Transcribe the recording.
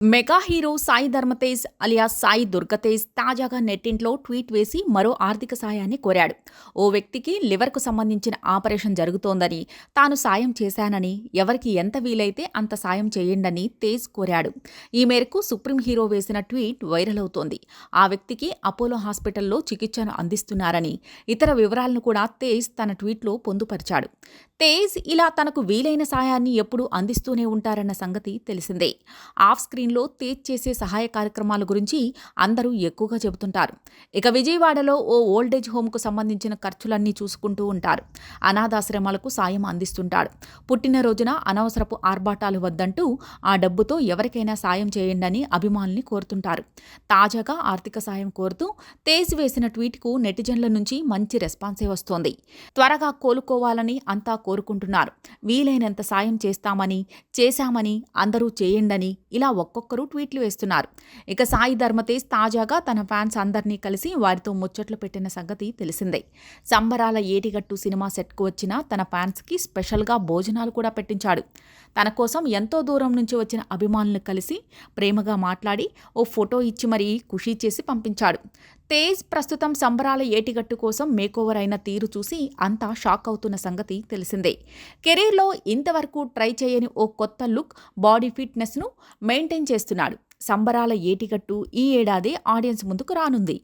Mega hero Sai Dharam Tej alias Sai Durgatej తాజాగా నెట్టింట్లో tweet వేసి మరో ఆర్థిక సాయాన్ని కోరాడు. ఓ వ్యక్తికి లివర్కు సంబంధించిన ఆపరేషన్ జరుగుతోందని, తాను సాయం చేశానని, ఎవరికి ఎంత వీలైతే అంత సాయం చేయండని తేజ్ కోరాడు. ఈ మేరకు సుప్రీం హీరో వేసిన ట్వీట్ వైరల్ అవుతోంది. ఆ వ్యక్తికి అపోలో హాస్పిటల్లో చికిత్సను అందిస్తున్నారని, ఇతర వివరాలను కూడా తేజ్ తన ట్వీట్లో పొందుపరిచాడు. తేజ్ ఇలా తనకు వీలైన సాయాన్ని ఎప్పుడూ అందిస్తూనే ఉంటారన్న సంగతి తెలిసిందే. ఆఫ్ స్క్రీన్లో తేజ్ చేసే సహాయ కార్యక్రమాల గురించి అందరూ ఎక్కువగా చెబుతుంటారు. ఇక విజయవాడలో ఓ ఓల్డేజ్ హోమ్కు సంబంధించిన ఖర్చులన్నీ చూసుకుంటూ ఉంటారు. అనాథాశ్రమాలకు సాయం అందిస్తుంటాడు. పుట్టినరోజున అనవసరపు ఆర్భాటాలు వద్దంటూ ఆ డబ్బుతో ఎవరికైనా సాయం చేయండని అభిమానుల్ని కోరుతుంటారు. తాజాగా ఆర్థిక సాయం కోరుతూ తేజ్ వేసిన ట్వీట్కు నెటిజన్ల నుంచి మంచి రెస్పాన్సే వస్తోంది. త్వరగా కోలుకోవాలని అంతా కోరుకుంటున్నారు. వీలైనంత సాయం చేశామని అందరూ చేయండని ఇలా ఒక్కొక్కరు ట్వీట్లు వేస్తున్నారు. ఇక సాయి ధర్మతేజ్ తాజాగా తన ఫ్యాన్స్ అందరినీ కలిసి వారితో ముచ్చట్లు పెట్టిన సంగతి తెలిసిందే. సంబరాల ఏటిగట్టు సినిమా సెట్కు వచ్చిన తన ఫ్యాన్స్కి స్పెషల్గా భోజనాలు కూడా పెట్టించాడు. తన కోసం ఎంతో దూరం నుంచి వచ్చిన అభిమానులను కలిసి ప్రేమగా మాట్లాడి ఓ ఫోటో ఇచ్చి మరీ ఖుషీ చేసి పంపించాడు. తేజ్ ప్రస్తుతం సంబరాల ఏటిగట్టు కోసం మేకోవర్ అయిన తీరు చూసి అంతా షాక్ అవుతున్న సంగతి తెలిసిందే. కెరీర్లో ఇంతవరకు ట్రై చేయని ఓ కొత్త లుక్, బాడీ ఫిట్నెస్ను మెయింటైన్ చేస్తున్నాడు. సంబరాల ఏటిగట్టు ఈ ఏడాది ఆడియన్స్ ముందుకు రానుంది.